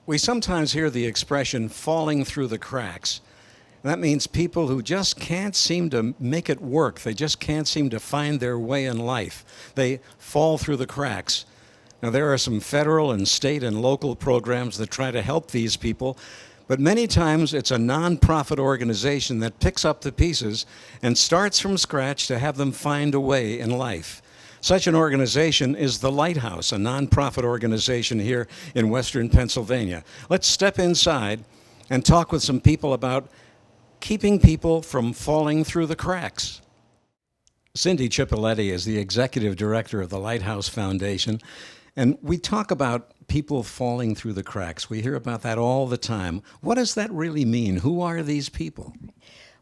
We sometimes hear the expression falling through the cracks. That means people who just can't seem to make it work. They just can't seem to find their way in life. They fall through the cracks. Now, there are some federal and state and local programs that try to help these people, but many times it's a nonprofit organization that picks up the pieces and starts from scratch to have them find a way in life. Such an organization is the Lighthouse, a nonprofit organization here in Western Pennsylvania. Let's step inside and talk with some people about keeping people from falling through the cracks. Cindy Cipoletti is the executive director of the Lighthouse Foundation, and we talk about people falling through the cracks. We hear about that all the time. What does that really mean? Who are these people?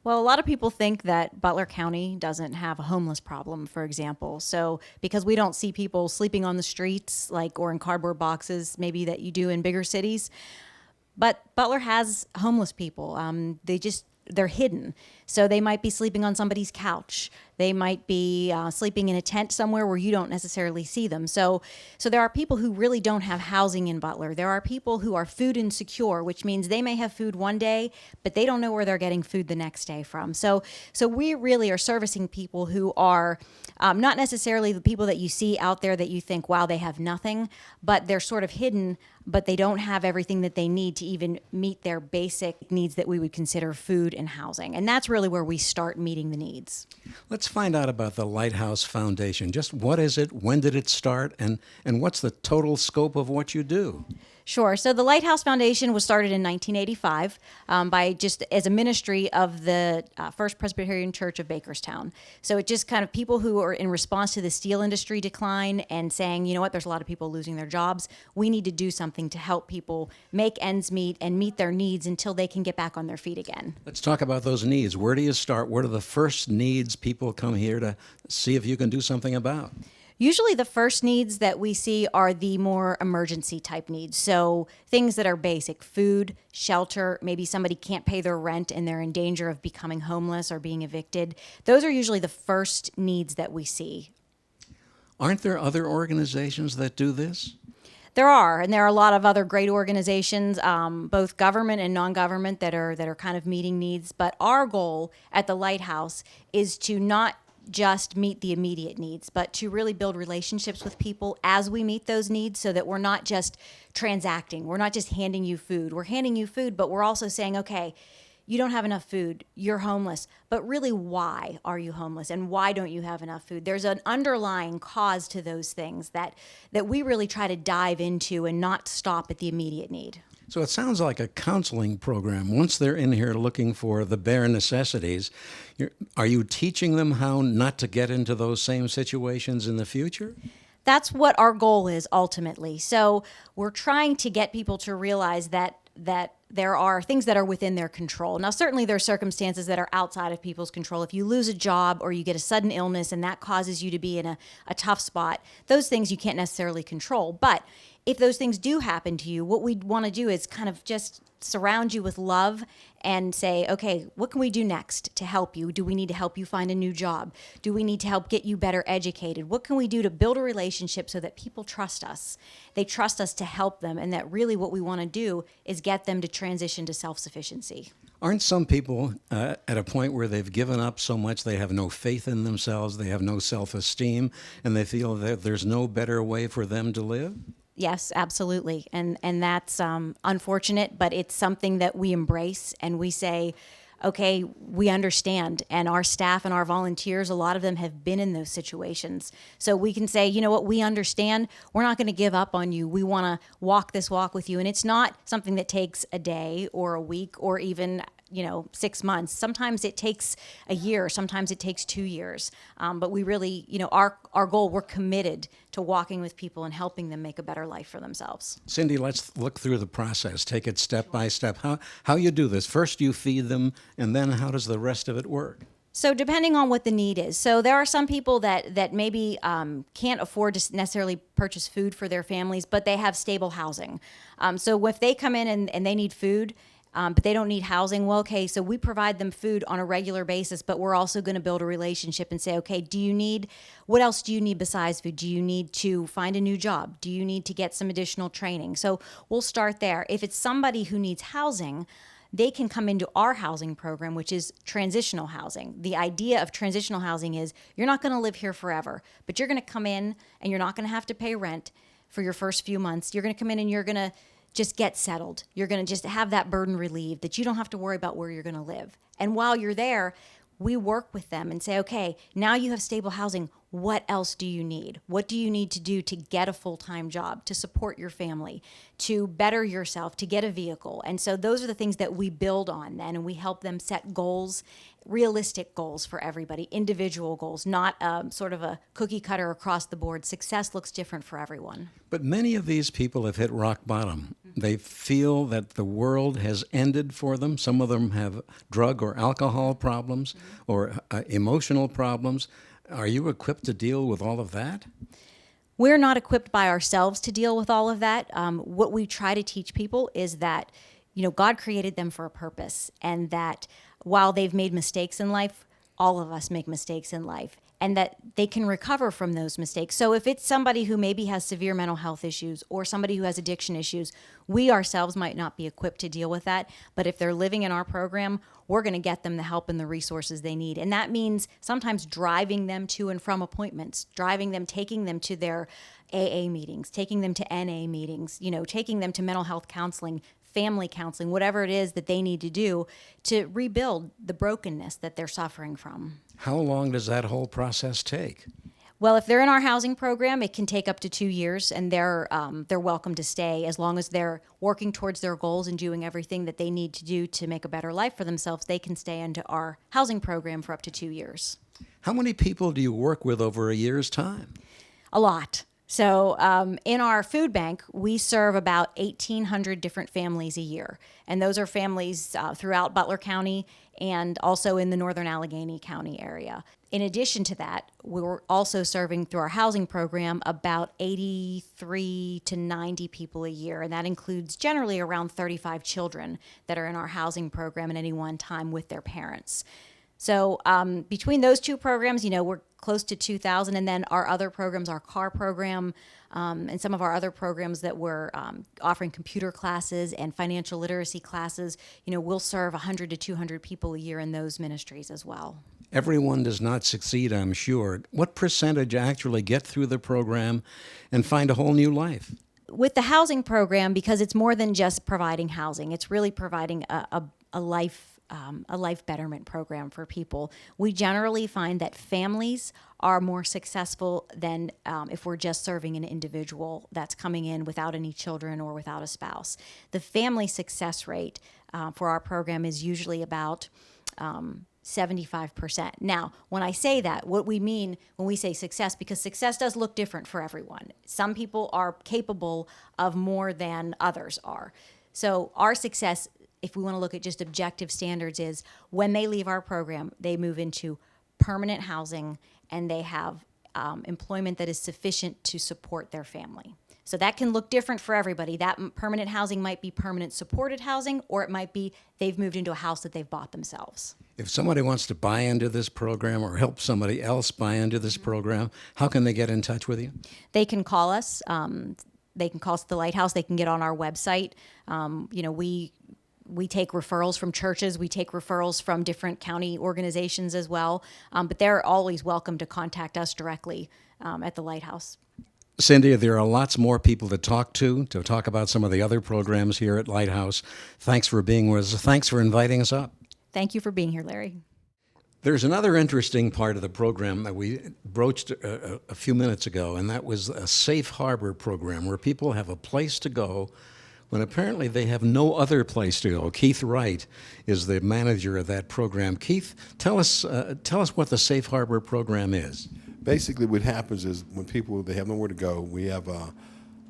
Well, a lot of people think that Butler County doesn't have a homeless problem, for example. So because we don't see people sleeping on the streets or in cardboard boxes, maybe that you do in bigger cities. But Butler has homeless people. They're hidden. So they might be sleeping on somebody's couch. They might be sleeping in a tent somewhere where you don't necessarily see them. So there are people who really don't have housing in Butler. There are people who are food insecure, which means they may have food one day, but they don't know where they're getting food the next day from. So we really are servicing people who are not necessarily the people that you see out there that you think, wow, they have nothing, but they're sort of hidden, but they don't have everything that they need to even meet their basic needs that we would consider food and housing. And that's really where we start meeting the needs. Let's find out about the Lighthouse Foundation. Just what is it? When did it start? And what's the total scope of what you do? Sure. So the Lighthouse Foundation was started in 1985 by just as a ministry of the First Presbyterian Church of Bakerstown. So it just kind of people who are in response to the steel industry decline and saying, you know what, there's a lot of people losing their jobs. We need to do something to help people make ends meet and meet their needs until they can get back on their feet again. Let's talk about those needs. Where do you start? What are the first needs people come here to see if you can do something about? Usually the first needs that we see are the more emergency type needs. So things that are basic: food, shelter, maybe somebody can't pay their rent and they're in danger of becoming homeless or being evicted. Those are usually the first needs that we see. Aren't there other organizations that do this? There are, and there are a lot of other great organizations, both government and non-government, that are kind of meeting needs. But our goal at the Lighthouse is to not just meet the immediate needs, but to really build relationships with people as we meet those needs, so that we're not just transacting. We're not just handing you food. We're handing you food, but we're also saying, okay, you don't have enough food, you're homeless, but really, why are you homeless and why don't you have enough food? There's an underlying cause to those things that we really try to dive into and not stop at the immediate need. So it sounds like a counseling program. Once they're in here looking for the bare necessities, are you teaching them how not to get into those same situations in the future? That's what our goal is ultimately. So we're trying to get people to realize that there are things that are within their control. Now, certainly there are circumstances that are outside of people's control. If you lose a job or you get a sudden illness and that causes you to be in a tough spot, those things you can't necessarily control. But if those things do happen to you, what we want to do is kind of just surround you with love and say, okay, what can we do next to help you? Do we need to help you find a new job? Do we need to help get you better educated? What can we do to build a relationship so that people trust us? They trust us to help them, and that really what we want to do is get them to transition to self-sufficiency. Aren't some people at a point where they've given up so much they have no faith in themselves, they have no self-esteem, and they feel that there's no better way for them to live? Yes, absolutely. And that's unfortunate, but it's something that we embrace, and we say, okay, we understand. And our staff and our volunteers, a lot of them have been in those situations. So we can say, you know what, we understand. We're not going to give up on you. We want to walk this walk with you. And it's not something that takes a day or a week or even 6 months. Sometimes it takes a year. Sometimes it takes 2 years. But we really, our goal, we're committed to walking with people and helping them make a better life for themselves. Cindy, let's look through the process. Take it step by step. How you do this? First you feed them, and then how does the rest of it work? So depending on what the need is. So there are some people that maybe can't afford to necessarily purchase food for their families, but they have stable housing. So if they come in and they need food, but they don't need housing. Well, okay, so we provide them food on a regular basis, but we're also going to build a relationship and say, okay, what else do you need besides food? Do you need to find a new job? Do you need to get some additional training? So we'll start there. If it's somebody who needs housing, they can come into our housing program, which is transitional housing. The idea of transitional housing is you're not going to live here forever, but you're going to come in and you're not going to have to pay rent for your first few months. You're going to come in and you're going to just get settled. You're going to just have that burden relieved, that you don't have to worry about where you're going to live. And while you're there, we work with them and say, okay, now you have stable housing. What else do you need? What do you need to do to get a full-time job, to support your family, to better yourself, to get a vehicle? And so those are the things that we build on then, and we help them set goals, realistic goals for everybody, individual goals, not sort of a cookie cutter across the board. Success looks different for everyone. But many of these people have hit rock bottom. They feel that the world has ended for them. Some of them have drug or alcohol problems or emotional problems. Are you equipped to deal with all of that? We're not equipped by ourselves to deal with all of that. What we try to teach people is that, God created them for a purpose, and that while they've made mistakes in life, all of us make mistakes in life, and that they can recover from those mistakes. So if it's somebody who maybe has severe mental health issues or somebody who has addiction issues, we ourselves might not be equipped to deal with that. But if they're living in our program, we're going to get them the help and the resources they need. And that means sometimes driving them to and from appointments, taking them to their AA meetings, taking them to NA meetings, taking them to mental health counseling, family counseling, whatever it is that they need to do to rebuild the brokenness that they're suffering from. How long does that whole process take? Well, if they're in our housing program, it can take up to 2 years, and they're welcome to stay as long as they're working towards their goals and doing everything that they need to do to make a better life for themselves. They can stay into our housing program for up to 2 years. How many people do you work with over a year's time? A lot. So in our food bank, we serve about 1,800 different families a year. And those are families throughout Butler County and also in the northern Allegheny County area. In addition to that, we're also serving through our housing program about 83 to 90 people a year. And that includes generally around 35 children that are in our housing program at any one time with their parents. So between those two programs, we're close to 2,000. And then our other programs, our CAR program, and some of our other programs that we're offering computer classes and financial literacy classes, we'll serve 100 to 200 people a year in those ministries as well. Everyone does not succeed, I'm sure. What percentage actually get through the program and find a whole new life? With the housing program, because it's more than just providing housing, it's really providing a life betterment program for people. We generally find that families are more successful than if we're just serving an individual that's coming in without any children or without a spouse. The family success rate for our program is usually about 75%. Now, when I say that, what we mean when we say success, because success does look different for everyone. Some people are capable of more than others are. So our success, if we want to look at just objective standards, is when they leave our program, they move into permanent housing and they have employment that is sufficient to support their family. So that can look different for everybody. That permanent housing might be permanent supported housing, or it might be they've moved into a house that they've bought themselves. If somebody wants to buy into this program or help somebody else buy into this program, how can they get in touch with you? They can call us. They can call us at the Lighthouse. They can get on our website. We take referrals from churches. We take referrals from different county organizations as well. But they're always welcome to contact us directly at the Lighthouse. Cindy, there are lots more people to talk about some of the other programs here at Lighthouse. Thanks for being with us. Thanks for inviting us up. Thank you for being here, Larry. There's another interesting part of the program that we broached a few minutes ago, and that was a safe harbor program where people have a place to go when apparently they have no other place to go. Keith Wright is the manager of that program. Keith, tell us what the Safe Harbor program is. Basically, what happens is when they have nowhere to go, we have a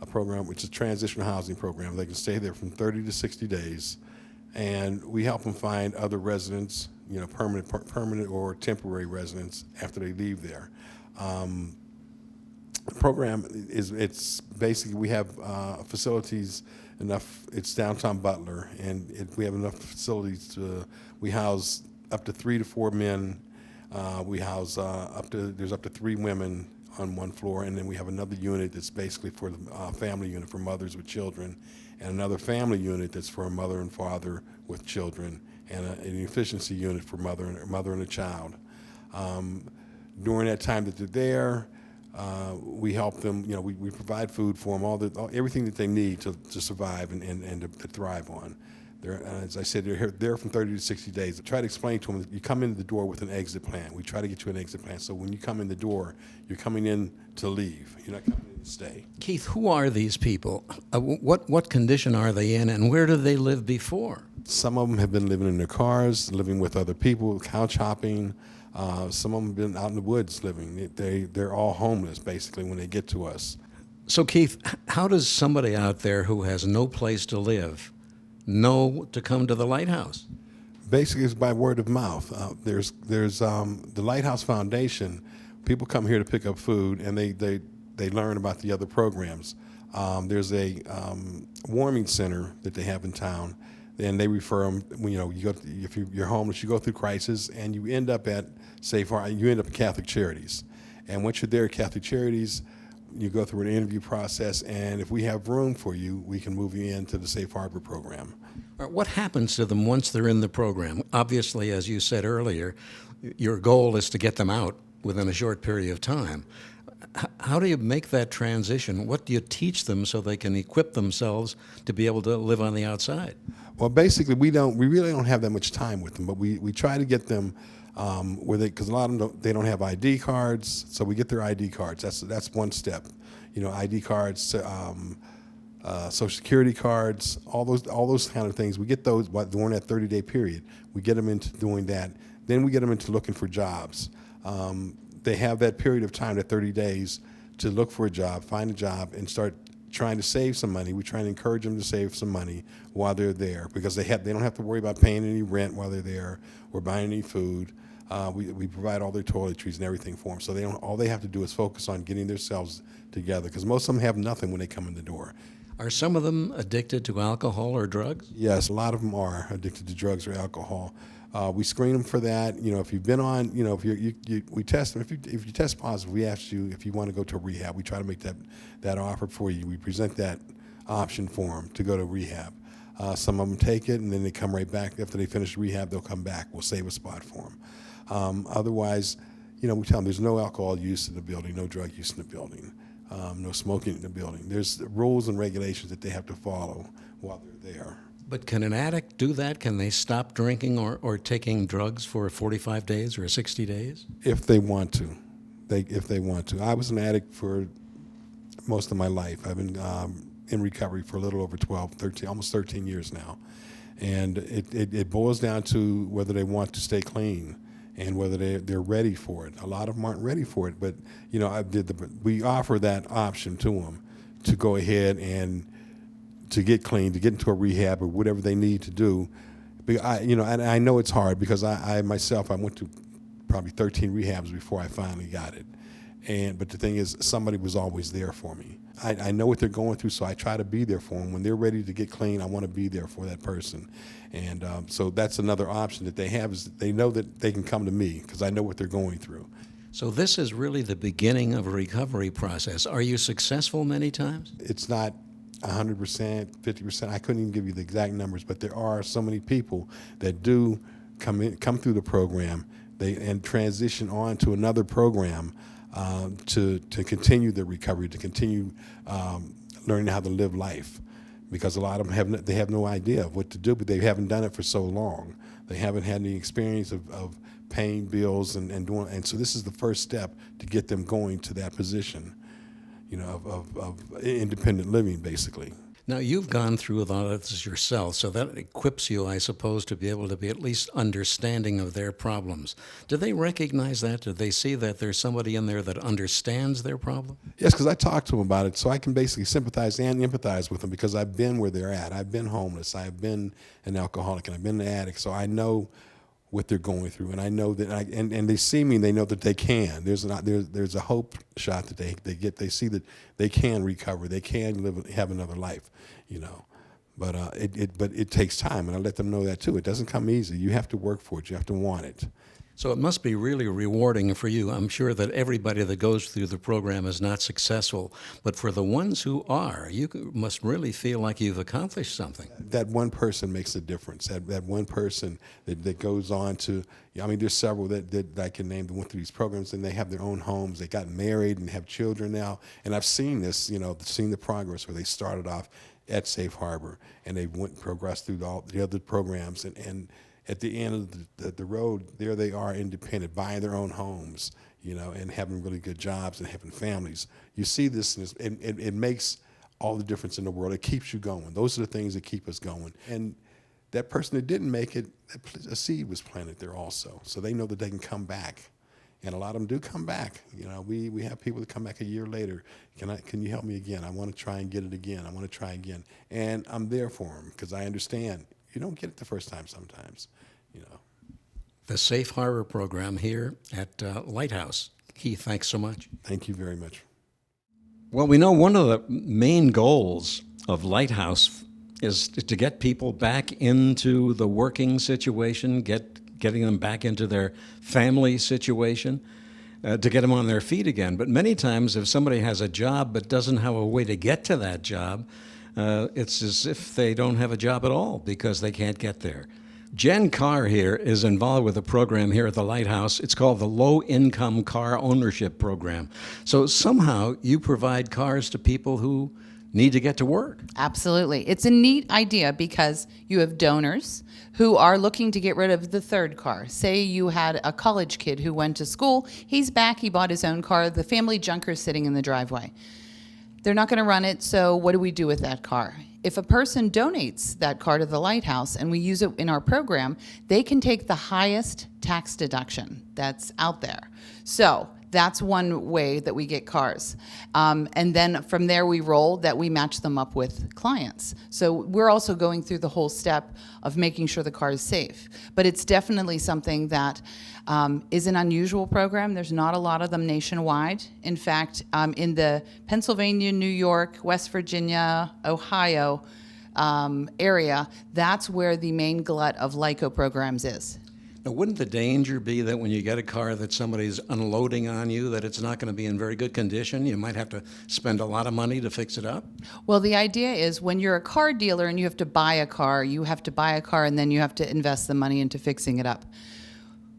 program which is a transitional housing program. They can stay there from 30 to 60 days, and we help them find other residents, permanent or temporary residents after they leave there. The program it's basically we have facilities enough. It's downtown Butler, and we have enough facilities to we house up to 3 to 4 men. We house there's up to 3 women on one floor, and then we have another unit that's basically for the family unit for mothers with children, and another family unit that's for a mother and father with children, and an efficiency unit for mother and a child. During that time that they're there, we help them. We provide food for them, everything that they need to survive and to thrive on. As I said, they're there from 30 to 60 days. I try to explain to them that you come into the door with an exit plan. We try to get you an exit plan. So when you come in the door, you're coming in to leave. You're not coming in to stay. Keith, who are these people? What condition are they in, and where did they live before? Some of them have been living in their cars, living with other people, couch hopping. Some of them have been out in the woods living. They're all homeless, basically, when they get to us. So, Keith, how does somebody out there who has no place to live know to come to the Lighthouse? Basically, it's by word of mouth. There's the Lighthouse Foundation. People come here to pick up food, and they learn about the other programs. There's a warming center that they have in town, and they refer them. If you're homeless, you go through crisis, and you end up at Safe Harbor. You end up at Catholic Charities, and once you're there at Catholic Charities, you go through an interview process, and if we have room for you, we can move you into the Safe Harbor program. What happens to them once they're in the program? Obviously, as you said earlier, your goal is to get them out within a short period of time. How do you make that transition? What do you teach them so they can equip themselves to be able to live on the outside? Well, basically, we really don't have that much time with them, but we try to get them because a lot of them they don't have ID cards, so we get their ID cards. That's one step. ID cards, Social Security cards, all those kind of things. We get those during that 30-day period. We get them into doing that. Then we get them into looking for jobs. They have that period of time, that 30 days, to look for a job, find a job, and start trying to save some money. We try to encourage them to save some money while they're there because they don't have to worry about paying any rent while they're there or buying any food. We provide all their toiletries and everything for them, so all they have to do is focus on getting themselves together because most of them have nothing when they come in the door. Are some of them addicted to alcohol or drugs? Yes, a lot of them are addicted to drugs or alcohol. We screen them for that. If you've been on, we test them. If you test positive, we ask you if you want to go to rehab. We try to make that offer for you. We present that option for them to go to rehab. Some of them take it, and then they come right back. After they finish rehab, they'll come back. We'll save a spot for them. Otherwise, we tell them there's no alcohol use in the building, no drug use in the building, no smoking in the building. There's rules and regulations that they have to follow while they're there. But can an addict do that? Can they stop drinking or taking drugs for 45 days or 60 days? If they want to. If they want to. I was an addict for most of my life. I've been in recovery for a little over almost 13 years now. And it boils down to whether they want to stay clean and whether they're ready for it. A lot of them aren't ready for it, but we offer that option to them to go ahead and to get clean, to get into a rehab or whatever they need to do. And I know it's hard because I myself went to probably 13 rehabs before I finally got it. But the thing is, somebody was always there for me. I know what they're going through, so I try to be there for them. When they're ready to get clean, I want to be there for that person. And so that's another option that they have is that they know that they can come to me because I know what they're going through. So this is really the beginning of a recovery process. Are you successful many times? It's not 100%, 50%. I couldn't even give you the exact numbers, but there are so many people that do come through the program and transition on to another program to continue their recovery, to continue learning how to live life. Because a lot of them have no idea of what to do, but they haven't done it for so long. They haven't had any experience of paying bills and doing, and so this is the first step to get them going to that position, of independent living, basically. Now, you've gone through a lot of this yourself, so that equips you, I suppose, to be able to be at least understanding of their problems. Do they recognize that? Do they see that there's somebody in there that understands their problem? Yes, because I talk to them about it, so I can basically sympathize and empathize with them because I've been where they're at. I've been homeless. I've been an alcoholic, and I've been an addict, so I know what they're going through, and I know that, and they see me, and they know that they can. There's a hope shot that they get. They see that they can recover, they can have another life, you know. But it takes time, and I let them know that too. It doesn't come easy. You have to work for it. You have to want it. So it must be really rewarding for you. I'm sure that everybody that goes through the program is not successful, but for the ones who are, you must really feel like you've accomplished something. That one person makes a difference. That one person that goes on to, I mean, there's several that I can name that went through these programs, and they have their own homes. They got married and have children now. And I've seen this, you know, seen the progress where they started off at Safe Harbor, and they progressed through all the other programs, and at the end of the road, there they are, independent, buying their own homes, you know, and having really good jobs and having families. You see this, and it makes all the difference in the world. It keeps you going. Those are the things that keep us going. And that person that didn't make it, a seed was planted there also, so they know that they can come back. And a lot of them do come back. You know, we have people that come back a year later. Can you help me again? I want to try and get it again. I want to try again. And I'm there for them because I understand you don't get it the first time sometimes, you know. The Safe Harbor program here at Lighthouse. Keith, thanks so much. Thank you very much. Well, we know one of the main goals of Lighthouse is to get people back into the working situation, getting them back into their family situation, to get them on their feet again. But many times if somebody has a job but doesn't have a way to get to that job, it's as if they don't have a job at all because they can't get there. Jen Carr here is involved with a program here at the Lighthouse. It's called the Low Income Car Ownership Program. So somehow you provide cars to people who need to get to work. Absolutely. It's a neat idea because you have donors who are looking to get rid of the third car. Say you had a college kid who went to school, he's back, he bought his own car, the family junker's sitting in the driveway. They're not going to run it, so what do we do with that car? If a person donates that car to the Lighthouse and we use it in our program, they can take the highest tax deduction that's out there. So that's one way that we get cars. And then from there we roll that we match them up with clients. So we're also going through the whole step of making sure the car is safe. But it's definitely something that is an unusual program. There's not a lot of them nationwide. In fact, in the Pennsylvania, New York, West Virginia, Ohio area, that's where the main glut of LICO programs is. Now, wouldn't the danger be that when you get a car that somebody's unloading on you, that it's not going to be in very good condition? You might have to spend a lot of money to fix it up? Well, the idea is when you're a car dealer and you have to buy a car and then you have to invest the money into fixing it up.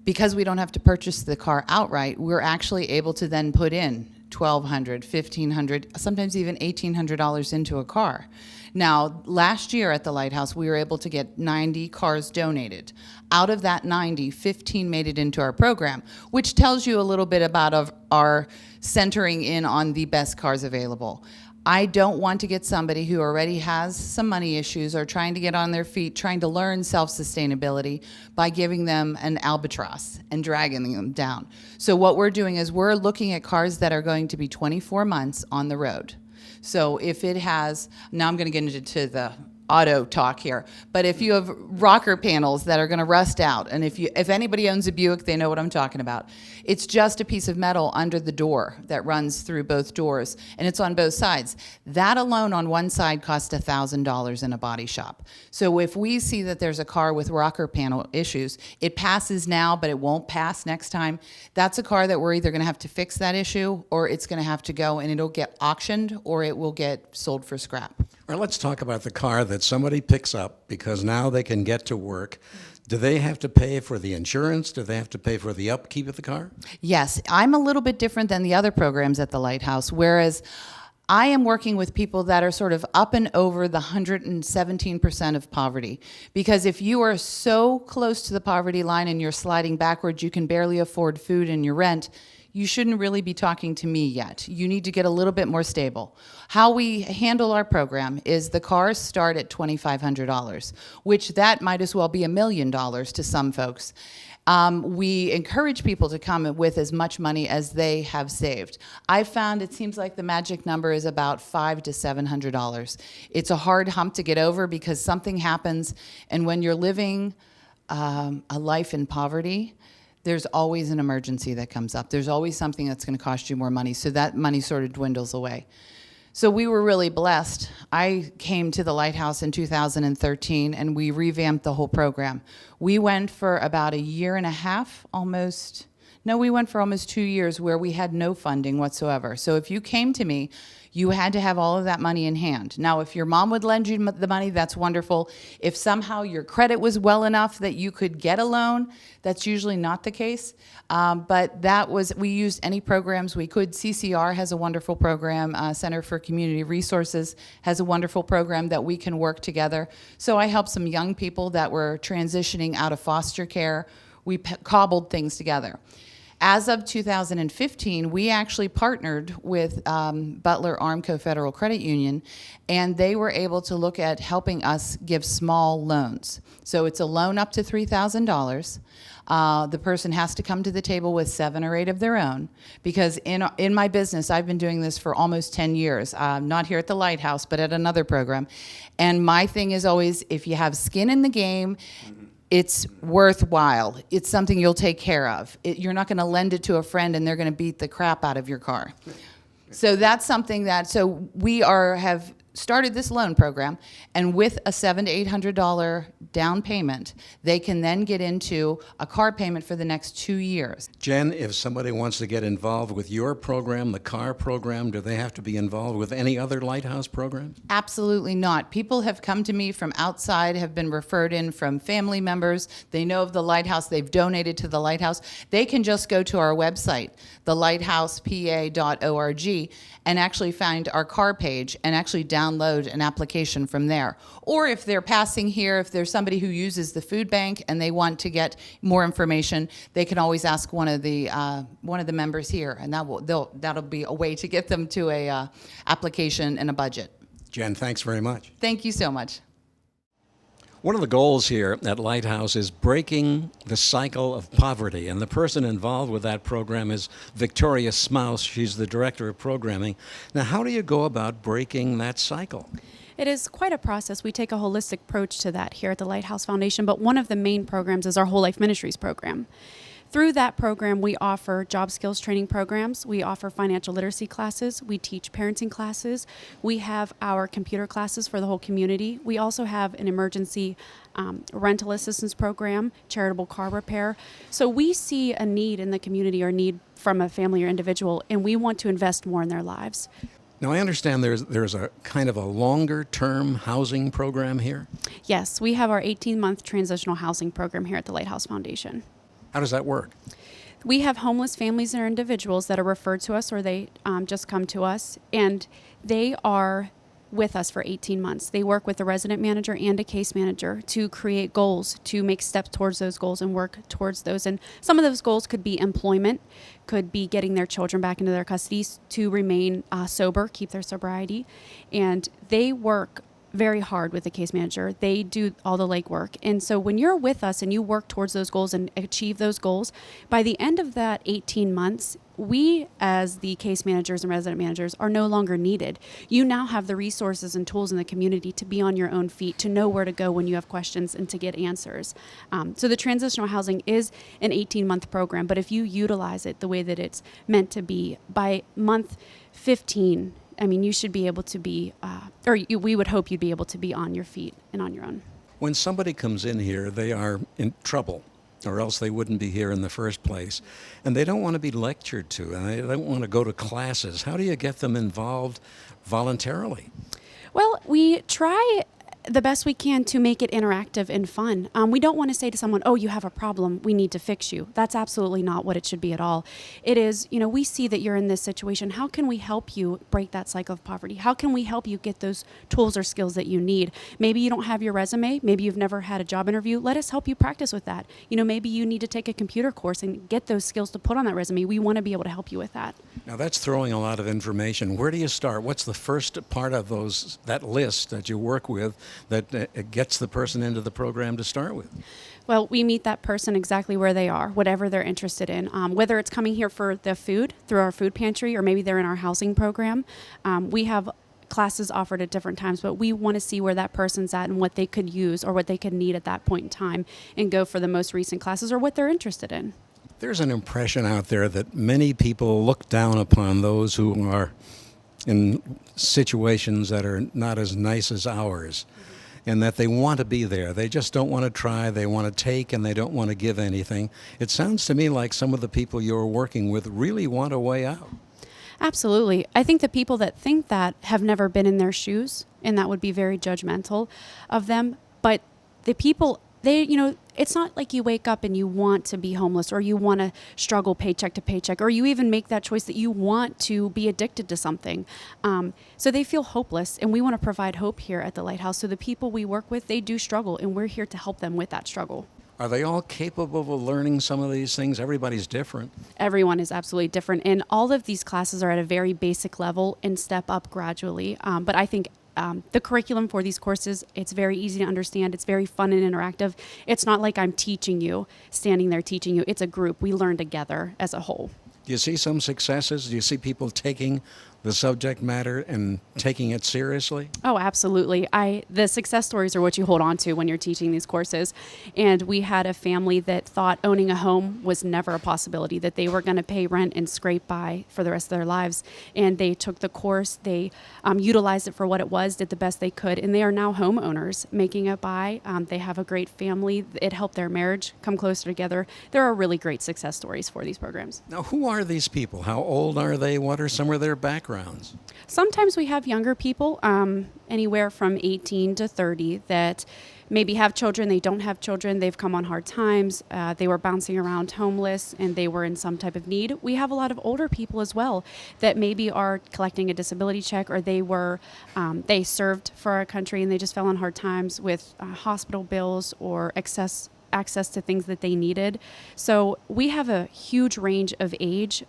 Because we don't have to purchase the car outright, we're actually able to then put in $1,200, $1,500, sometimes even $1,800 into a car. Now, last year at the Lighthouse, we were able to get 90 cars donated. Out of that 90, 15 made it into our program, which tells you a little bit about our centering in on the best cars available. I don't want to get somebody who already has some money issues or trying to get on their feet, trying to learn self-sustainability by giving them an albatross and dragging them down. So what we're doing is we're looking at cars that are going to be 24 months on the road. So if it has, now I'm going to get into the auto talk here, but if you have rocker panels that are going to rust out, and if anybody owns a Buick, they know what I'm talking about. It's just a piece of metal under the door that runs through both doors, and it's on both sides. That alone on one side costs $1,000 in a body shop. So if we see that there's a car with rocker panel issues, it passes now, but it won't pass next time. That's a car that we're either going to have to fix that issue, or it's going to have to go and it'll get auctioned, or it will get sold for scrap. All right, let's talk about the car that somebody picks up because now they can get to work. Do they have to pay for the insurance? Do they have to pay for the upkeep of the car? Yes, I'm a little bit different than the other programs at the Lighthouse, whereas I am working with people that are sort of up and over the 117% of poverty. Because if you are so close to the poverty line and you're sliding backwards, you can barely afford food and your rent, you shouldn't really be talking to me yet. You need to get a little bit more stable. How we handle our program is the cars start at $2,500, which that might as well be $1 million to some folks. We encourage people to come with as much money as they have saved. I've found it seems like the magic number is about $500 to $700. It's a hard hump to get over because something happens, and when you're living a life in poverty, there's always an emergency that comes up. There's always something that's going to cost you more money. So that money sort of dwindles away. So we were really blessed. I came to the Lighthouse in 2013, and we revamped the whole program. We went for about a year and a half, almost. No, we went for almost 2 years where we had no funding whatsoever. So if you came to me, you had to have all of that money in hand. Now, if your mom would lend you the money, that's wonderful. If somehow your credit was well enough that you could get a loan, that's usually not the case. But we used any programs we could. CCR has a wonderful program. Center for Community Resources has a wonderful program that we can work together. So I helped some young people that were transitioning out of foster care. We cobbled things together. As of 2015, we actually partnered with Butler Armco Federal Credit Union, and they were able to look at helping us give small loans. So it's a loan up to $3,000. The person has to come to the table with 7 or 8 of their own, because in my business, I've been doing this for almost 10 years, not here at the Lighthouse, but at another program. And my thing is always, if you have skin in the game, it's worthwhile. It's something you'll take care of. You're not going to lend it to a friend and they're going to beat the crap out of your car. So that's something so we have started this loan program, and with a $700 to $800 down payment, they can then get into a car payment for the next 2 years. Jen, if somebody wants to get involved with your program, the CAR program, do they have to be involved with any other Lighthouse programs? Absolutely not. People have come to me from outside, have been referred in from family members. They know of the Lighthouse. They've donated to the Lighthouse. They can just go to our website, thelighthousepa.org, and actually find our CAR page and actually download an application from there. Or if they're passing here, if there's somebody who uses the food bank and they want to get more information, they can always ask one of the members here, and that'll be a way to get them to a application and a budget. Jen, thanks very much. Thank you so much. One of the goals here at Lighthouse is breaking the cycle of poverty, and the person involved with that program is Victoria Smouse. She's the Director of Programming. Now, how do you go about breaking that cycle? It is quite a process. We take a holistic approach to that here at the Lighthouse Foundation, but one of the main programs is our Whole Life Ministries program. Through that program, we offer job skills training programs. We offer financial literacy classes. We teach parenting classes. We have our computer classes for the whole community. We also have an emergency rental assistance program, charitable car repair. So we see a need in the community or need from a family or individual, and we want to invest more in their lives. Now, I understand there's a kind of a longer-term housing program here? Yes, we have our 18-month transitional housing program here at the Lighthouse Foundation. How does that work? We have homeless families or individuals that are referred to us, or they just come to us, and they are with us for 18 months. They work with a resident manager and a case manager to create goals, to make steps towards those goals and work towards those. And some of those goals could be employment, could be getting their children back into their custody, to remain sober, keep their sobriety. And they work very hard with the case manager. They do all the legwork. And so when you're with us and you work towards those goals and achieve those goals, by the end of that 18 months, we as the case managers and resident managers are no longer needed. You now have the resources and tools in the community to be on your own feet, to know where to go when you have questions and to get answers. So the transitional housing is an 18-month program, but if you utilize it the way that it's meant to be, by month 15, I mean, you should be able to be, we would hope you'd be able to be on your feet and on your own. When somebody comes in here, they are in trouble, or else they wouldn't be here in the first place. And they don't want to be lectured to, and they don't want to go to classes. How do you get them involved voluntarily? Well, we try the best we can to make it interactive and fun. We don't want to say to someone, oh, you have a problem, we need to fix you. That's absolutely not what it should be at all. It is, we see that you're in this situation. How can we help you break that cycle of poverty? How can we help you get those tools or skills that you need? Maybe you don't have your resume. Maybe you've never had a job interview. Let us help you practice with that. Maybe you need to take a computer course and get those skills to put on that resume. We want to be able to help you with that. Now, that's throwing a lot of information. Where do you start? What's the first part of that list that you work with that gets the person into the program to start with? Well, we meet that person exactly where they are, whatever they're interested in, whether it's coming here for the food through our food pantry, or maybe they're in our housing program. We have classes offered at different times, but we want to see where that person's at and what they could use or what they could need at that point in time and go for the most recent classes or what they're interested in. There's an impression out there that many people look down upon those who are in situations that are not as nice as ours, and that they want to be there. They just don't want to try. They want to take, and they don't want to give anything. It sounds to me like some of the people you're working with really want a way out. Absolutely. I think the people that think that have never been in their shoes, and that would be very judgmental of them. But the people, it's not like you wake up and you want to be homeless or you want to struggle paycheck to paycheck, or you even make that choice that you want to be addicted to something. So they feel hopeless, and we want to provide hope here at the Lighthouse. So the people we work with, they do struggle, and we're here to help them with that struggle. Are they all capable of learning some of these things? Everybody's different. Everyone is absolutely different, and all of these classes are at a very basic level and step up gradually. But I think the curriculum for these courses, it's very easy to understand. It's very fun and interactive. It's not like I'm teaching you, standing there teaching you. It's a group. We learn together as a whole. Do you see some successes? Do you see people taking the subject matter and taking it seriously? Oh, absolutely. The success stories are what you hold on to when you're teaching these courses. And we had a family that thought owning a home was never a possibility, that they were going to pay rent and scrape by for the rest of their lives. And they took the course, they utilized it for what it was, did the best they could, and they are now homeowners, making it by. They have a great family. It helped their marriage come closer together. There are really great success stories for these programs. Now, who are these people? How old are they? What are some of their backgrounds? Sometimes we have younger people, anywhere from 18 to 30, that maybe have children, they don't have children, they've come on hard times, they were bouncing around homeless, and they were in some type of need. We have a lot of older people as well that maybe are collecting a disability check, or they served for our country and they just fell on hard times with hospital bills or access to things that they needed. So we have a huge range of age,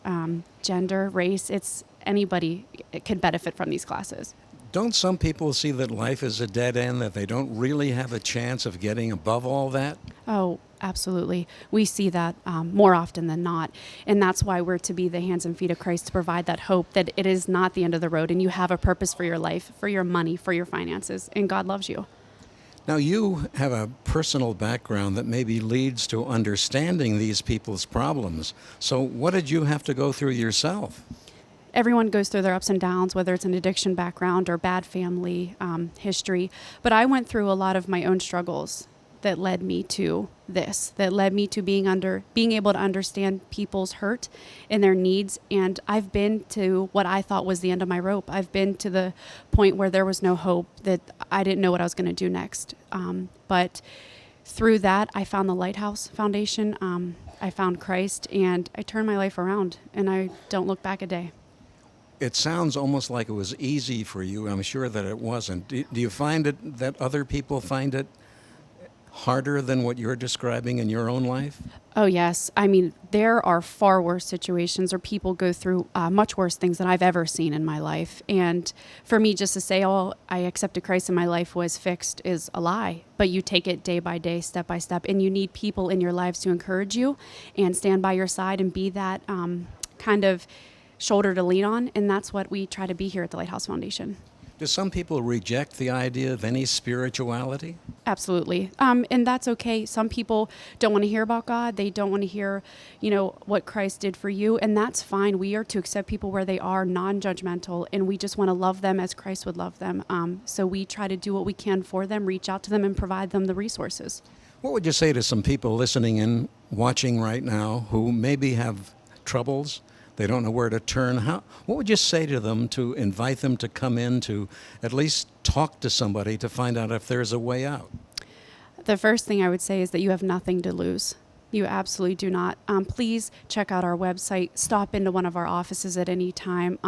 gender, race. Anybody could benefit from these classes. Don't some people see that life is a dead end, that they don't really have a chance of getting above all that? Oh, absolutely. We see that more often than not. And that's why we're to be the hands and feet of Christ, to provide that hope that it is not the end of the road and you have a purpose for your life, for your money, for your finances, and God loves you. Now, you have a personal background that maybe leads to understanding these people's problems. So what did you have to go through yourself? Everyone goes through their ups and downs, whether it's an addiction background or bad family history. But I went through a lot of my own struggles that led me to this, that led me to being able to understand people's hurt and their needs. And I've been to what I thought was the end of my rope. I've been to the point where there was no hope, that I didn't know what I was going to do next. But through that, I found the Lighthouse Foundation. I found Christ, and I turned my life around, and I don't look back a day. It sounds almost like it was easy for you. I'm sure that it wasn't. Do you find it that other people find it harder than what you're describing in your own life? Oh, yes. I mean, there are far worse situations, or people go through much worse things than I've ever seen in my life. And for me, just to say, oh, I accepted Christ and my life was fixed is a lie. But you take it day by day, step by step, and you need people in your lives to encourage you and stand by your side and be that kind of shoulder to lean on, and that's what we try to be here at the Lighthouse Foundation. Do some people reject the idea of any spirituality? Absolutely. And that's okay. Some people don't want to hear about God. They don't want to hear, what Christ did for you, and that's fine. We are to accept people where they are, non-judgmental, and we just want to love them as Christ would love them. So we try to do what we can for them, reach out to them, and provide them the resources. What would you say to some people listening and watching right now who maybe have troubles? They don't know where to turn. What would you say to them to invite them to come in to at least talk to somebody to find out if there's a way out? The first thing I would say is that you have nothing to lose. You absolutely do not. Please check out our website. Stop into one of our offices at any time.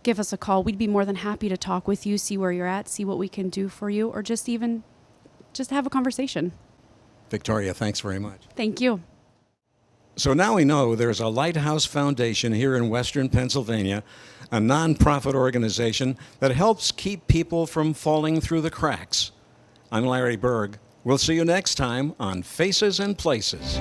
Give us a call. We'd be more than happy to talk with you, see where you're at, see what we can do for you, or just have a conversation. Victoria, thanks very much. Thank you. So now we know there's a Lighthouse Foundation here in Western Pennsylvania, a nonprofit organization that helps keep people from falling through the cracks. I'm Larry Berg. We'll see you next time on Faces and Places.